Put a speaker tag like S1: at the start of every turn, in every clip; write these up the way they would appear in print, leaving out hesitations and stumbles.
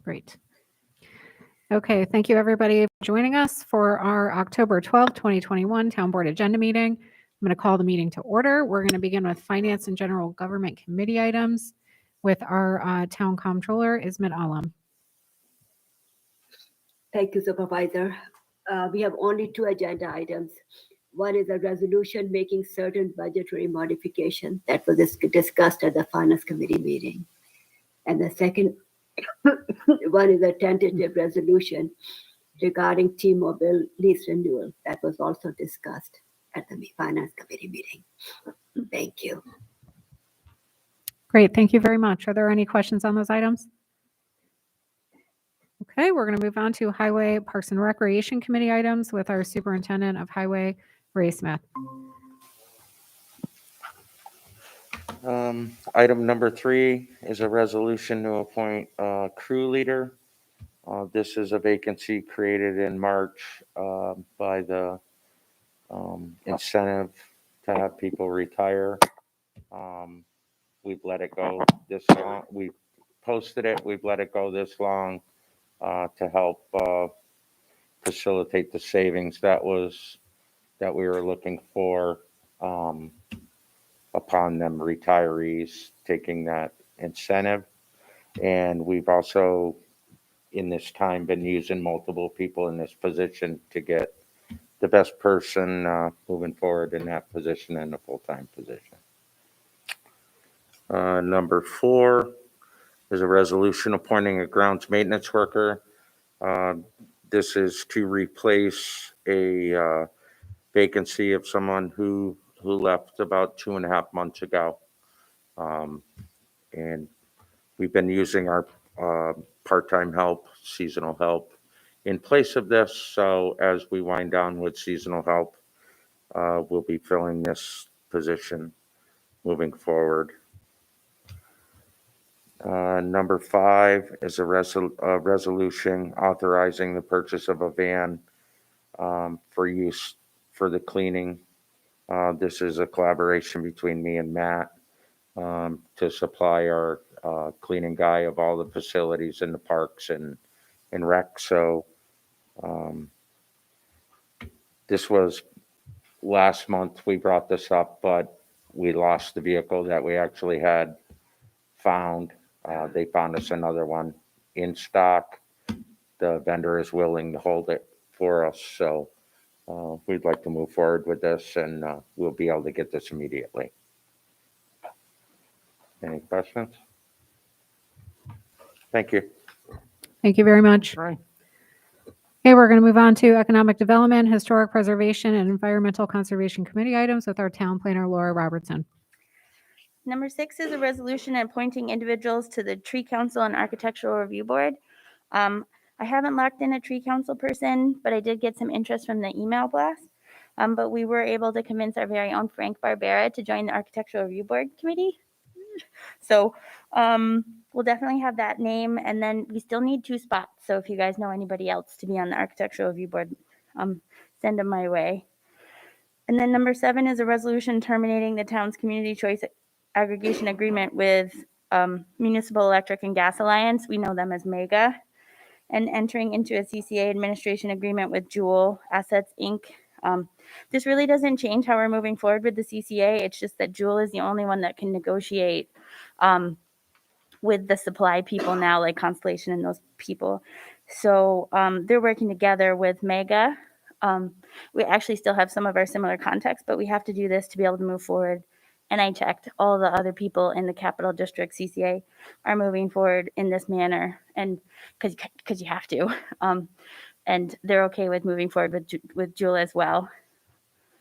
S1: Great. Okay, thank you everybody for joining us for our October 12th, 2021 Town Board Agenda Meeting. I'm going to call the meeting to order. We're going to begin with Finance and General Government Committee items with our Town Comptroller, Ismet Alam.
S2: Thank you, Supervisor. We have only two agenda items. One is a resolution making certain budgetary modification that was discussed at the Finance Committee meeting. And the second one is a tentative resolution regarding T-Mobile lease renewal that was also discussed at the Finance Committee meeting. Thank you.
S1: Great, thank you very much. Are there any questions on those items? Okay, we're going to move on to Highway, Parks and Recreation Committee items with our Superintendent of Highway, Ray Smith.
S3: Item number 3 is a resolution to appoint a crew leader. This is a vacancy created in March by the incentive to have people retire. We've let it go this long. We posted it. We've let it go this long to help facilitate the savings that we were looking for upon them retirees taking that incentive. And we've also, in this time, been using multiple people in this position to get the best person moving forward in that position in a full-time position. Number 4 is a resolution appointing a grounds maintenance worker. This is to replace a vacancy of someone who left about 2.5 months ago. And we've been using our part-time help, seasonal help in place of this. So as we wind down with seasonal help, we'll be filling this position moving forward. Number 5 is a resolution authorizing the purchase of a van for use for the cleaning. This is a collaboration between me and Matt to supply our cleaning guy of all the facilities in the parks and rec. So this was last month we brought this up, but we lost the vehicle that we actually had found. They found us another one in stock. The vendor is willing to hold it for us. So we'd like to move forward with this, and we'll be able to get this immediately. Any questions? Thank you.
S1: Thank you very much.
S3: Right.
S1: Okay, we're going to move on to Economic Development, Historic Preservation, and Environmental Conservation Committee items with our Town Planner, Laura Robertson.
S4: Number 6 is a resolution appointing individuals to the Tree Council and Architectural Review Board. I haven't locked in a Tree Council person, but I did get some interest from the email blast. But we were able to convince our very own Frank Barbera to join the Architectural Review Board Committee. So we'll definitely have that name, and then we still need 2 spots. So if you guys know anybody else to be on the Architectural Review Board, send them my way. And then number 7 is a resolution terminating the town's community choice aggregation agreement with Municipal Electric and Gas Alliance. We know them as MEGA, and entering into a CCA administration agreement with Jewel Assets Inc. This really doesn't change how we're moving forward with the CCA. It's just that Jewel is the only one that can negotiate with the supply people now, like Constellation and those people. So they're working together with MEGA. We actually still have some of our similar contacts, but we have to do this to be able to move forward. And I checked, all the other people in the Capital District CCA are moving forward in this manner, and because you have to. And they're okay with moving forward with Jewel as well.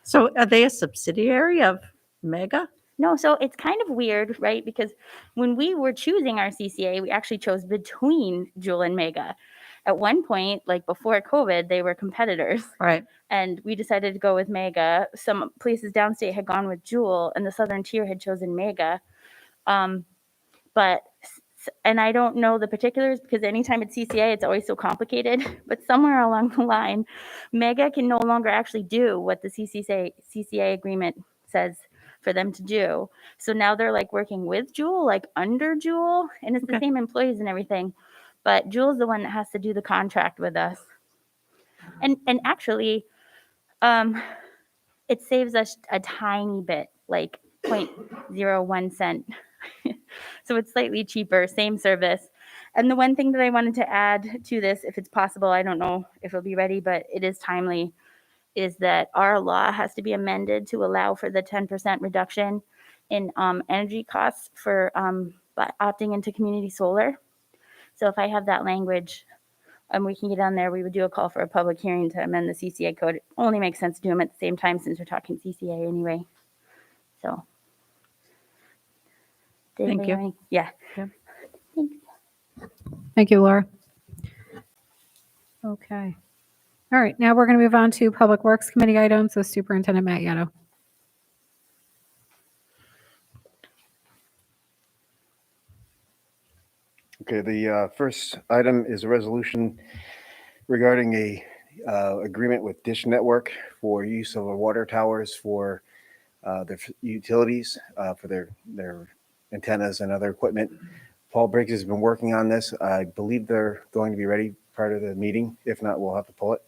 S5: So are they a subsidiary of MEGA?
S4: No, so it's kind of weird, right? Because when we were choosing our CCA, we actually chose between Jewel and MEGA. At one point, like before COVID, they were competitors.
S5: Right.
S4: And we decided to go with MEGA. Some places downstate had gone with Jewel, and the Southern Tier had chosen MEGA. And I don't know the particulars, because anytime it's CCA, it's always so complicated. But somewhere along the line, MEGA can no longer actually do what the CCA agreement says for them to do. So now they're like working with Jewel, like under Jewel, and it's the same employees and everything. but Jules the one that has to do the contract with us. And actually, it saves us a tiny bit, like 0.01 cent. So it's slightly cheaper, same service. And the one thing that I wanted to add to this, if it's possible, I don't know if it'll be ready, but it is timely, is that our law has to be amended to allow for the 10% reduction in energy costs for by opting into community solar. So if I have that language, we can get on there. We would do a call for a public hearing to amend the CCA code. It only makes sense to do them at the same time since we're talking CCA anyway. So. Did
S5: Thank
S4: anybody
S5: you.
S4: have any- Yeah.
S5: Yeah.
S4: Thanks.
S1: Thank you, Laura. Okay. All right, now we're going to move on to Public Works Committee items with Superintendent Matt Yetto.
S6: Okay, the first item is a resolution regarding a agreement with Dish Network for use of our water towers for their utilities, for their antennas and other equipment. Paul Briggs has been working on this. I believe they're going to be ready prior to the meeting. If not, we'll have to pull it.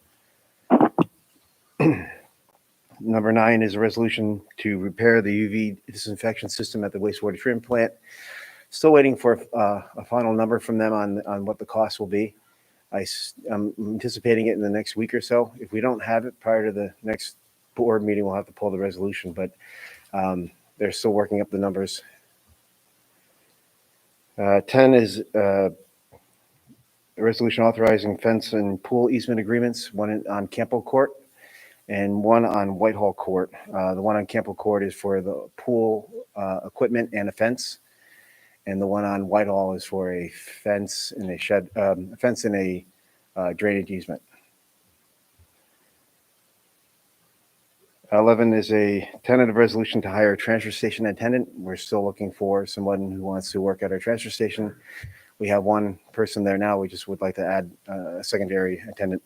S6: Number 9 is a resolution to repair the UV disinfection system at the wastewater treatment plant. Still waiting for a final number from them on what the cost will be. I'm anticipating it in the next week or so. If we don't have it prior to the next board meeting, we'll have to pull the resolution, but they're still working up the numbers. 10 is a resolution authorizing fence and pool easement agreements, one on Campo Court and one on Whitehall Court. The one on Campo Court is for the pool equipment and a fence. And the one on Whitehall is for a fence and a shed, fence and a drainage easement. 11 is a tentative resolution to hire a transfer station attendant. We're still looking for someone who wants to work at our transfer station. We have one person there now. We just would like to add a secondary attendant.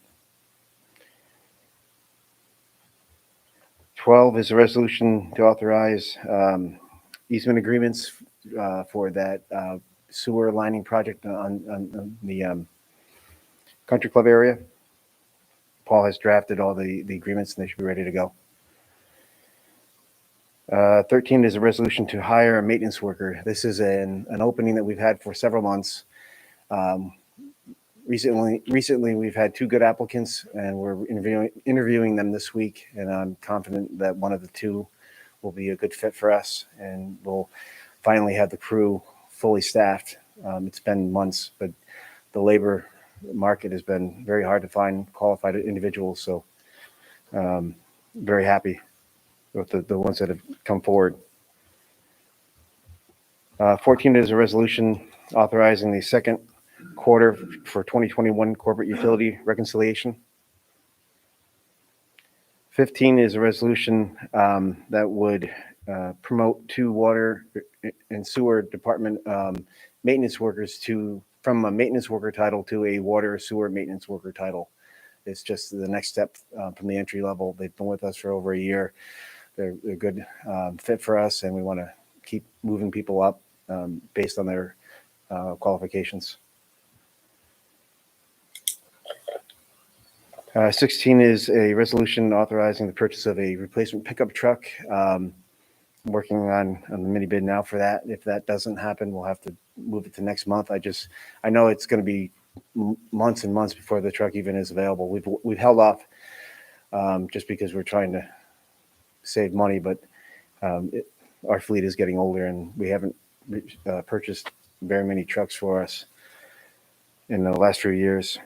S6: 12 is a resolution to authorize easement agreements for that sewer lining project on the country club area. Paul has drafted all the agreements and they should be ready to go. 13 is a resolution to hire a maintenance worker. This is an opening that we've had for several months. Recently, we've had 2 good applicants, and we're interviewing them this week. And I'm confident that one of the 2 will be a good fit for us, and we'll finally have the crew fully staffed. It's been months, but the labor market has been very hard to find qualified individuals. So, very happy with the ones that have come forward. 14 is a resolution authorizing the second quarter for 2021 corporate utility reconciliation. 15 is a resolution that would promote 2 water and sewer department maintenance workers from a maintenance worker title to a water or sewer maintenance worker title. It's just the next step from the entry level. They've been with us for over a year. They're a good fit for us, and we want to keep moving people up based on their qualifications. 16 is a resolution authorizing the purchase of a replacement pickup truck. I'm working on the mini bid now for that. If that doesn't happen, we'll have to move it to next month. I know it's going to be months and months before the truck even is available. We've held off just because we're trying to save money, but our fleet is getting older, and we haven't purchased very many trucks for us in the last few years.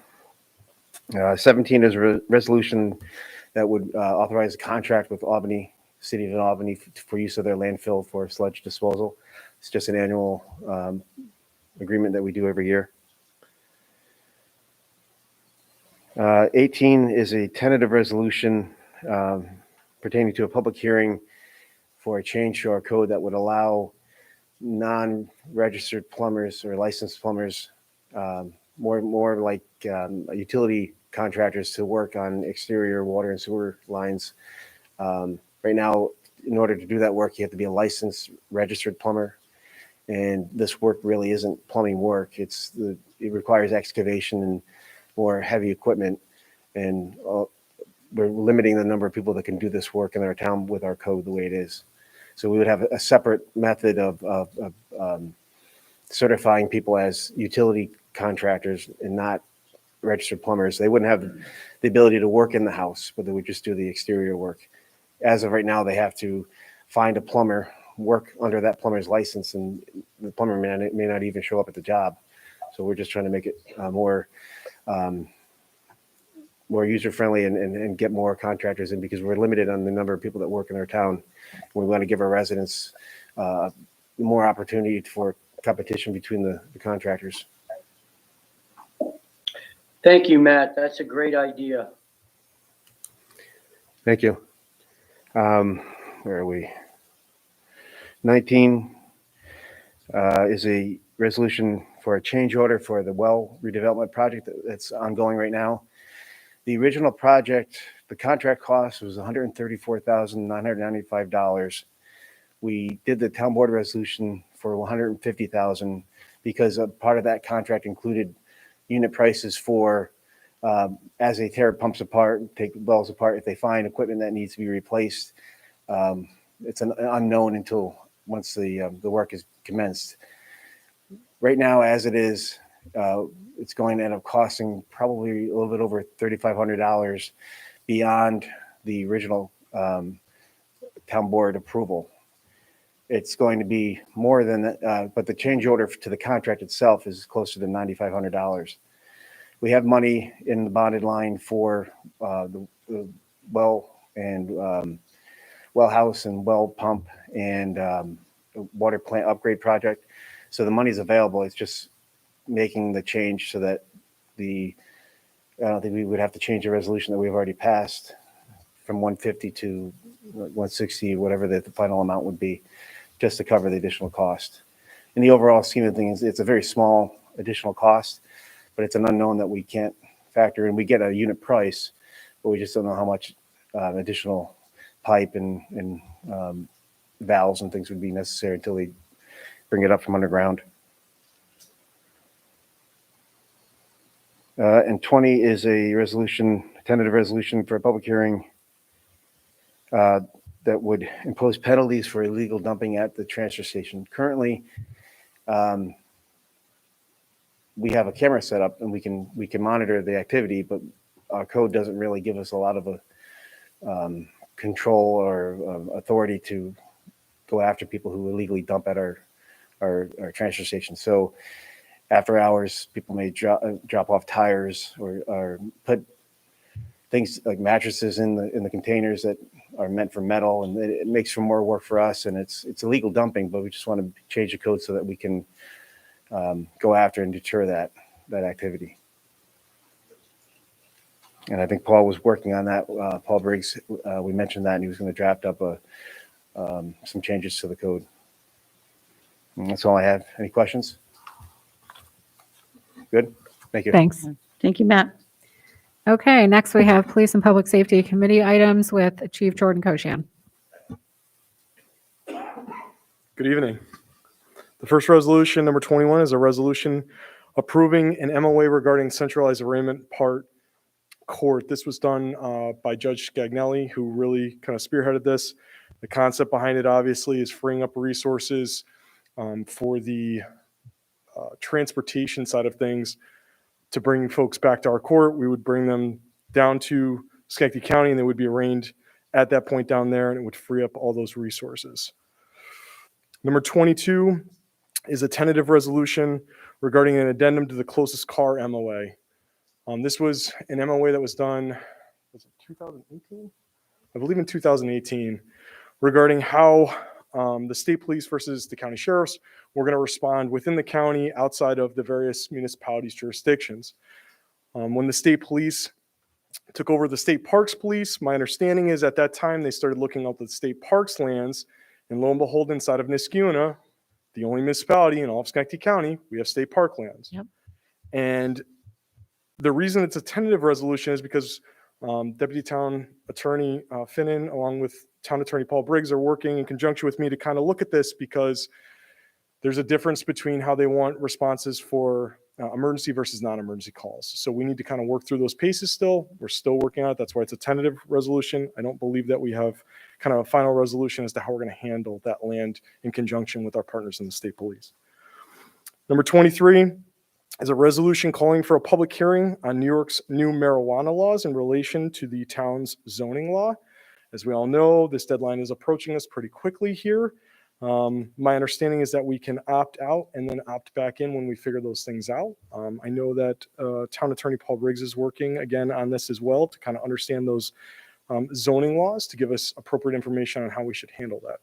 S6: 17 is a resolution that would authorize a contract with City of Albany for use of their landfill for sludge disposal. It's just an annual agreement that we do every year. 18 is a tentative resolution pertaining to a public hearing for a change to our code that would allow non-registered plumbers or licensed plumbers, more like utility contractors, to work on exterior water and sewer lines. Right now, in order to do that work, you have to be a licensed registered plumber. And this work really isn't plumbing work. It requires excavation and more heavy equipment. And we're limiting the number of people that can do this work in our town with our code the way it is. So we would have a separate method of certifying people as utility contractors and not registered plumbers. They wouldn't have the ability to work in the house, but they would just do the exterior work. As of right now, they have to find a plumber, work under that plumber's license, and the plumber may not even show up at the job. So we're just trying to make it more user-friendly and get more contractors in, because we're limited on the number of people that work in our town. We want to give our residents more opportunity for competition between the contractors.
S7: Thank you, Matt. That's a great idea.
S6: Thank you. Where are we? 19 is a resolution for a change order for the well redevelopment project that's ongoing right now. The original project, the contract cost was $134,995. We did the town board resolution for $150,000 because a part of that contract included unit prices for as they tear pumps apart, take wells apart, if they find equipment that needs to be replaced. It's an unknown until once the work is commenced. Right now, as it is, it's going to end up costing probably a little bit over $3,500 beyond the original town board approval. It's going to be more than that, but the change order to the contract itself is closer to $9,500. We have money in the bonded line for the well and well house and well pump and water plant upgrade project. So the money's available. It's just making the change so that I don't think we would have to change the resolution that we've already passed from 150 to 160, whatever the final amount would be, just to cover the additional cost. In the overall scheme of things, it's a very small additional cost, but it's an unknown that we can't factor in. We get a unit price, but we just don't know how much additional pipe and valves and things would be necessary until they bring it up from underground. And 20 is a tentative resolution for a public hearing that would impose penalties for illegal dumping at the transfer station. Currently, we have a camera set up and we can monitor the activity, but our code doesn't really give us a lot of control or authority to go after people who illegally dump at our transfer station. So after hours, people may drop off tires or put things like mattresses in the containers that are meant for metal, and it makes for more work for us. And it's illegal dumping, but we just want to change the code so that we can go after and deter that activity. And I think Paul was working on that. Paul Briggs, we mentioned that, and he was going to draft up some changes to the code. And that's all I have. Any questions? Good. Thank you.
S1: Thanks.
S5: Thank you, Matt.
S1: Okay, next we have Police and Public Safety Committee items with Chief Jordan Koshan.
S8: Good evening. The first resolution, number 21, is a resolution approving an MOA regarding centralized arraignment part court. This was done by Judge Scagnelli, who really kind of spearheaded this. The concept behind it, obviously, is freeing up resources for the transportation side of things to bring folks back to our court. We would bring them down to Schenectady County, and they would be arraigned at that point down there, and it would free up all those resources. Number 22 is a tentative resolution regarding an addendum to the closest car MOA. This was an MOA that was done, was it 2018? I believe in 2018, regarding how the state police versus the county sheriffs were going to respond within the county outside of the various municipalities' jurisdictions. When the state police took over the state parks police, my understanding is at that time they started looking up the state parks lands, and lo and behold, inside of Niskuna, the only municipality in all of Schenectady County, we have state park lands.
S5: Yep.
S8: And the reason it's a tentative resolution is because Deputy Town Attorney Finnan, along with Town Attorney Paul Briggs, are working in conjunction with me to kind of look at this, because There's a difference between how they want responses for emergency versus non-emergency calls. So we need to kind of work through those paces still. We're still working on it. That's why it's a tentative resolution. I don't believe that we have kind of a final resolution as to how we're going to handle that land in conjunction with our partners in the state police. Number 23 is a resolution calling for a public hearing on New York's new marijuana laws in relation to the town's zoning law. As we all know, this deadline is approaching us pretty quickly here. My understanding is that we can opt out and then opt back in when we figure those things out. I know that Town Attorney Paul Briggs is working again on this as well to kind of understand those zoning laws to give us appropriate information on how we should handle that.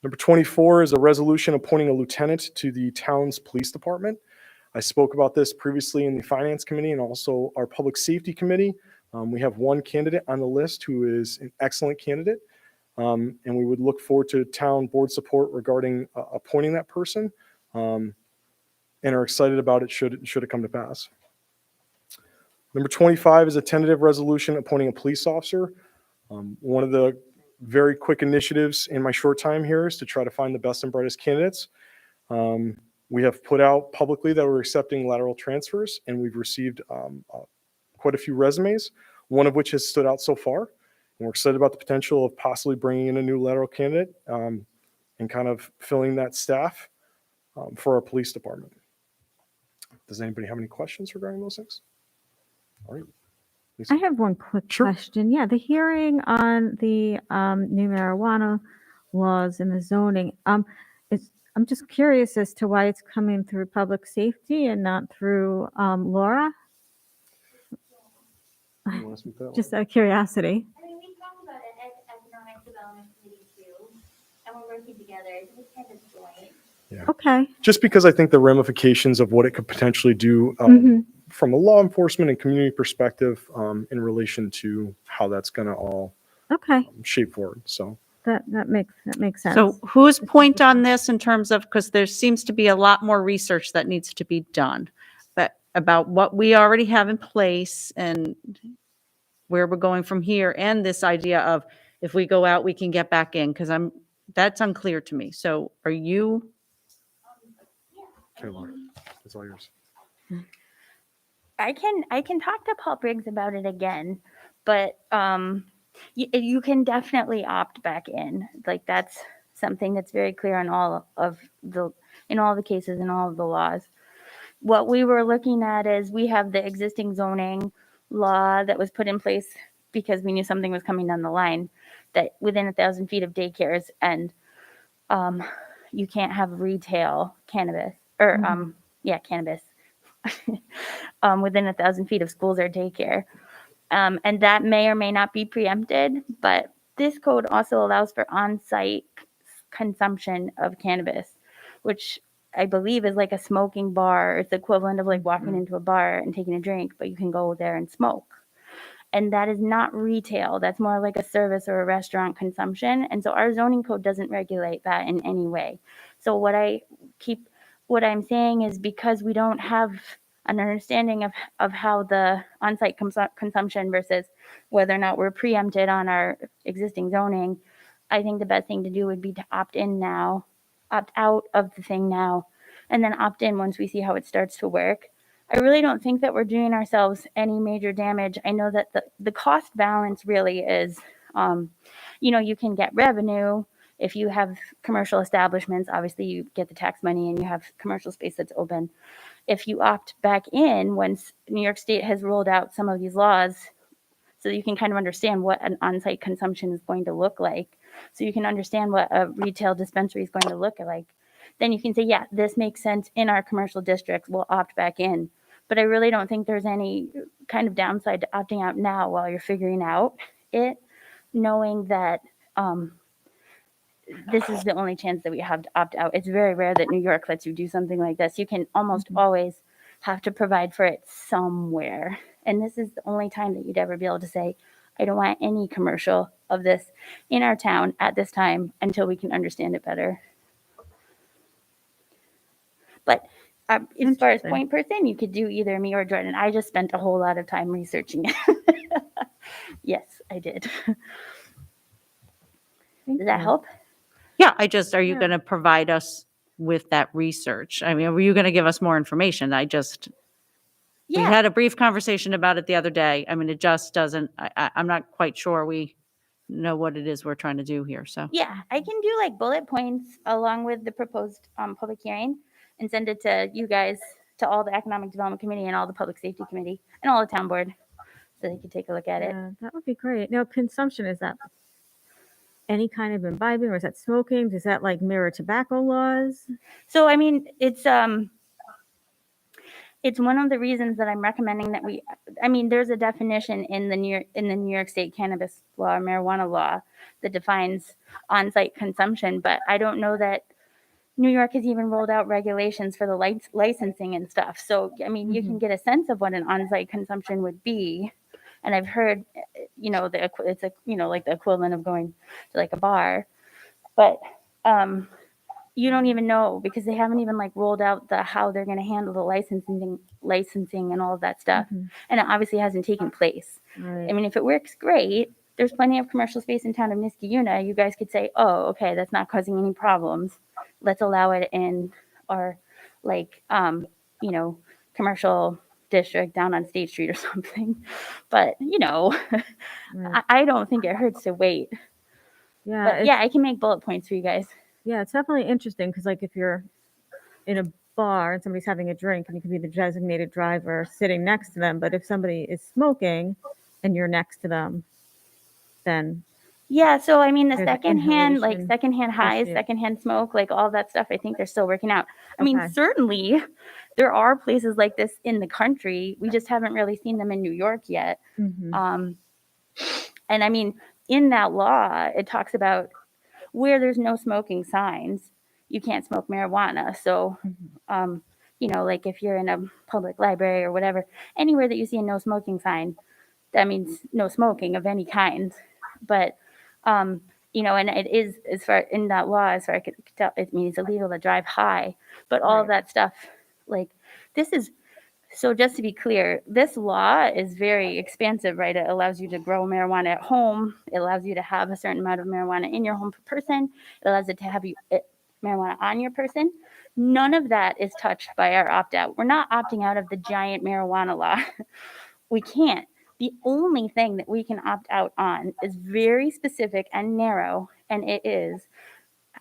S8: Number 24 is a resolution appointing a lieutenant to the town's police department. I spoke about this previously in the Finance Committee and also our Public Safety Committee. We have one candidate on the list who is an excellent candidate. And we would look forward to town board support regarding appointing that person, and are excited about it should it come to pass. Number 25 is a tentative resolution appointing a police officer. One of the very quick initiatives in my short time here is to try to find the best and brightest candidates. We have put out publicly that we're accepting lateral transfers, and we've received quite a few resumes, one of which has stood out so far. And we're excited about the potential of possibly bringing in a new lateral candidate and kind of filling that staff for our police department. Does anybody have any questions regarding those things? All right. Lisa.
S9: I have one quick
S8: Sure.
S9: question. Yeah, the hearing on the new marijuana laws and the zoning. I'm just curious as to why it's coming through public safety and not through Laura.
S8: You wanna speak to that one?
S9: Just out of curiosity.
S4: I mean, we talked about it at Economic Development Committee too, and we're working together. It's kind of joint.
S9: Okay.
S8: Just because I think the ramifications of what it could potentially do
S9: Mhm.
S8: from a law enforcement and community perspective in relation to how that's going to all
S9: Okay.
S8: shape forward. So
S9: That makes sense.
S5: So whose point on this in terms of, because there seems to be a lot more research that needs to be done, but about what we already have in place and where we're going from here, and this idea of if we go out, we can get back in, because that's unclear to me. So are you?
S8: okay, Laura, it's all yours.
S4: I can talk to Paul Briggs about it again, but you can definitely opt back in. Like, that's something that's very clear in all of the cases and all of the laws. What we were looking at is we have the existing zoning law that was put in place because we knew something was coming down the line, that within 1,000 feet of daycares, and you can't have retail cannabis or cannabis within 1,000 feet of schools or daycare. And that may or may not be preempted, but this code also allows for on-site consumption of cannabis, which I believe is like a smoking bar. It's the equivalent of like walking into a bar and taking a drink, but you can go there and smoke. And that is not retail. That's more like a service or a restaurant consumption. And so our zoning code doesn't regulate that in any way. So what I'm saying is, because we don't have an understanding of how the on-site consumption versus whether or not we're preempted on our existing zoning, I think the best thing to do would be to opt out of the thing now, and then opt in once we see how it starts to work. I really don't think that we're doing ourselves any major damage. I know that the cost balance really is, you can get revenue if you have commercial establishments. Obviously, you get the tax money and you have commercial space that's open. If you opt back in, once New York State has rolled out some of these laws, so you can kind of understand what an on-site consumption is going to look like, so you can understand what a retail dispensary is going to look like, then you can say, yeah, this makes sense in our commercial district, we'll opt back in. But I really don't think there's any kind of downside to opting out now while you're figuring out it, knowing that this is the only chance that we have to opt out. It's very rare that New York lets you do something like this. You can almost always have to provide for it somewhere. And this is the only time that you'd ever be able to say, I don't want any commercial of this in our town at this time until we can understand it better. But as far as point person, you could do either me or Jordan. I just spent a whole lot of time researching it. Yes, I did. Does that help?
S5: Yeah, are you
S9: Yeah.
S5: going to provide us with that research? I mean, were you going to give us more information? We
S4: Yeah,
S5: had a brief conversation about it the other day. I mean, it just doesn't, I'm not quite sure we know what it is we're trying to do here, so.
S4: yeah, I can do like bullet points along with the proposed public hearing and send it to you guys, to all the Economic Development Committee and all the Public Safety Committee and all the town board, so they can take a look at it.
S9: Yeah, that would be great. Now, consumption, is that any kind of imbibing, or is that smoking? Does that like mirror tobacco laws?
S4: So I mean, it's one of the reasons that I'm recommending that there's a definition in the New York State cannabis law, marijuana law, that defines on-site consumption, but I don't know that New York has even rolled out regulations for the licensing and stuff. So, I mean, you can get a sense of what an on-site consumption would be. And I've heard, it's like the equivalent of going to like a bar, but, you don't even know, because they haven't even like rolled out how they're going to handle the licensing and all of that stuff. And it obviously hasn't taken place.
S9: Right.
S4: I mean, if it works, great. There's plenty of commercial space in town of Niskayuna. You guys could say, oh, okay, that's not causing any problems. Let's allow it in our commercial district down on State Street or something. But,
S9: Right.
S4: I don't think it hurts to wait.
S9: Yeah.
S4: But yeah, I can make bullet points for you guys.
S9: Yeah, it's definitely interesting because, like, if you're in a bar and somebody's having a drink, and you can be the designated driver sitting next to them, but if somebody is smoking and you're next to them, then
S4: Yeah, so I mean, the
S9: There's an
S4: secondhand
S9: inhalation
S4: highs,
S9: issue.
S4: secondhand smoke, like all that stuff, I think they're still working out. I mean,
S9: Okay.
S4: certainly there are places like this in the country. We just haven't really seen them in New York yet.
S9: Mhm.
S4: And I mean, in that law, it talks about where there's no smoking signs, you can't smoke marijuana. So, like if you're in a public library or whatever, anywhere that you see a no smoking sign, that means no smoking of any kind. But, and it is, as far in that law, as far as I could tell, it means illegal to drive high. But all of that stuff, like this is, so just to be clear, this law is very expansive, right? It allows you to grow marijuana at home. It allows you to have a certain amount of marijuana in your home per person. It allows it to have marijuana on your person. None of that is touched by our opt-out. We're not opting out of the giant marijuana law. We can't. The only thing that we can opt out on is very specific and narrow, and it is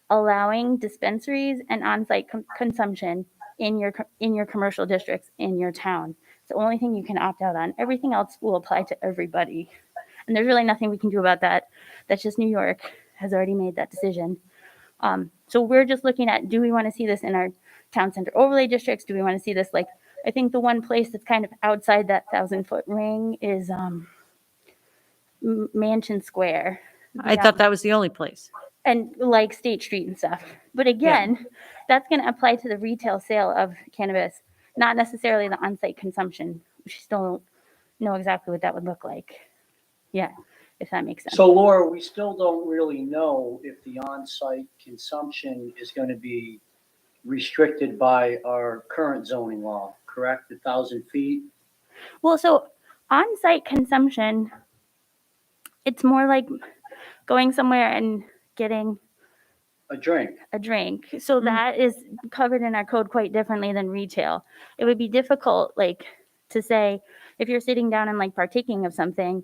S4: allowing dispensaries and on-site consumption in your commercial districts in your town. It's the only thing you can opt out on. Everything else will apply to everybody. And there's really nothing we can do about that. That's just New York has already made that decision. So we're just looking at, do we want to see this in our town center overlay districts? Do we want to see this, like, I think the one place that's kind of outside that 1,000-foot ring is Mansion Square.
S5: I thought that was the only place.
S4: And like State Street and stuff. But again, that's going to apply to the retail sale of cannabis, not necessarily the on-site consumption. We still don't know exactly what that would look like. Yeah, if that makes sense.
S7: So Laura, we still don't really know if the on-site consumption is going to be restricted by our current zoning law, correct? 1,000 feet?
S4: Well, so on-site consumption, it's more like going somewhere and getting
S7: A drink.
S4: a drink. So that is covered in our code quite differently than retail. It would be difficult, like, to say if you're sitting down and like partaking of something,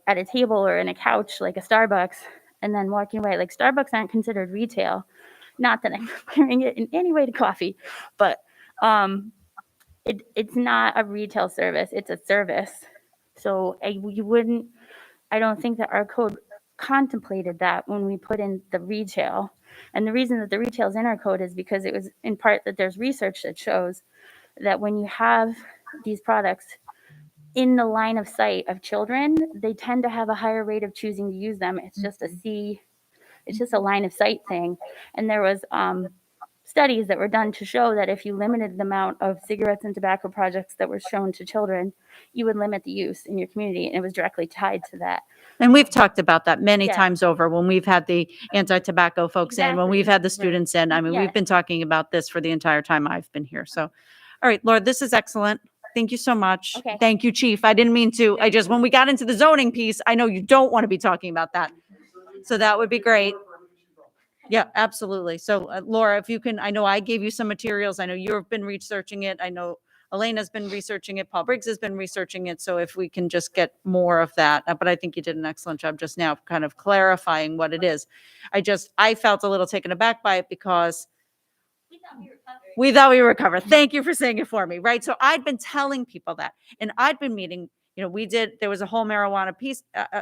S4: at a table or in a couch, like a Starbucks, and then walking away. Like Starbucks aren't considered retail. Not that I'm comparing it in any way to coffee, but it's not a retail service. It's a service. So I don't think that our code contemplated that when we put in the retail. And the reason that the retail is in our code is because it was in part that there's research that shows that when you have these products in the line of sight of children, they tend to have a higher rate of choosing to use them. It's just a line of sight thing. And there was studies that were done to show that if you limited the amount of cigarettes and tobacco products that were shown to children, you would limit the use in your community. And it was directly tied to that.
S5: And we've talked about that many
S4: Yeah.
S5: times over when we've had the anti-tobacco folks in, when we've had the students in. I mean,
S4: Yeah.
S5: we've been talking about this for the entire time I've been here. So, all right, Laura, this is excellent. Thank you so much.
S4: Okay.
S5: Thank you, Chief. I didn't mean to. When we got into the zoning piece, I know you don't want to be talking about that. So that would be great. Yeah, absolutely. So Laura, if you can, I know I gave you some materials. I know you've been researching it. I know Elena's been researching it. Paul Briggs has been researching it. So if we can just get more of that, but I think you did an excellent job just now kind of clarifying what it is. I felt a little taken aback by it because we thought we were covered. Thank you for saying it for me. Right. So I'd been telling people that, and I'd been meeting, there was a whole marijuana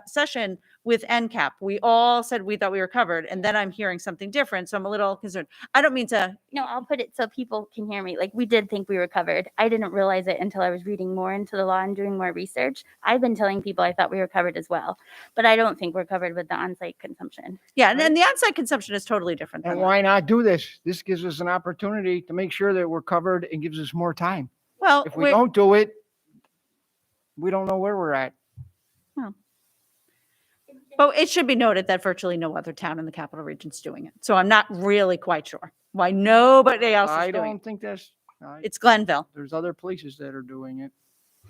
S5: session with NCAP. We all said we thought we were covered. And then I'm hearing something different. So I'm a little concerned. I don't mean to.
S4: No, I'll put it so people can hear me. Like, we did think we were covered. I didn't realize it until I was reading more into the law and doing more research. I've been telling people I thought we were covered as well, but I don't think we're covered with the on-site consumption.
S5: Yeah. And then the on-site consumption is totally different.
S10: And
S5: than
S10: why not do this? This gives us an opportunity to make sure that we're covered and gives us more time.
S5: Well,
S10: If we don't do it, we don't know where we're at.
S5: but it should be noted that virtually no other town in the capital region is doing it. So I'm not really quite sure why nobody else
S10: I
S5: is doing
S10: don't
S5: it.
S10: think that's,
S5: It's Glenville.
S10: there's other places that are doing it.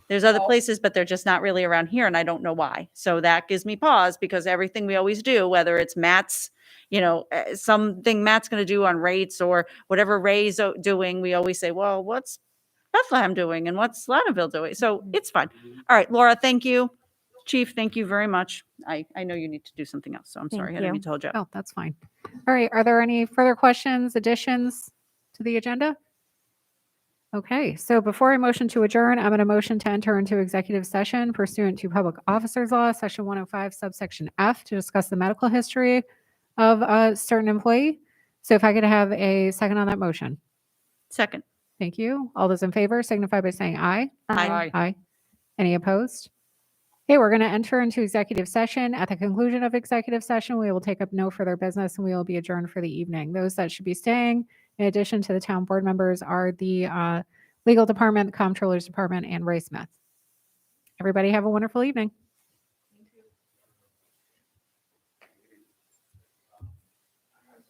S5: There's other places, but they're just not really around here, and I don't know why. So that gives me pause, because everything we always do, whether it's Matt's, something Matt's going to do on rates or whatever Ray's doing, we always say, well, what's Bethlehem doing and what's Ladderville doing? So it's fine. All right, Laura, thank you. Chief, thank you very much. I know you need to do something else, so I'm sorry. I didn't mean to hold you up.
S1: Oh, that's fine. All right. Are there any further questions, additions to the agenda? Okay. So before I motion to adjourn, I'm going to motion to enter into executive session pursuant to Public Officers Law, Section 105, subsection F, to discuss the medical history of a certain employee. So if I could have a second on that motion.
S5: Second.
S1: Thank you. All those in favor signify by saying aye.
S5: Aye.
S1: Aye. Any opposed? Okay, we're going to enter into executive session. At the conclusion of executive session, we will take up no further business and we will be adjourned for the evening. Those that should be staying, in addition to the town board members, are the legal department, the comptroller's department, and Ray Smith. Everybody have a wonderful evening.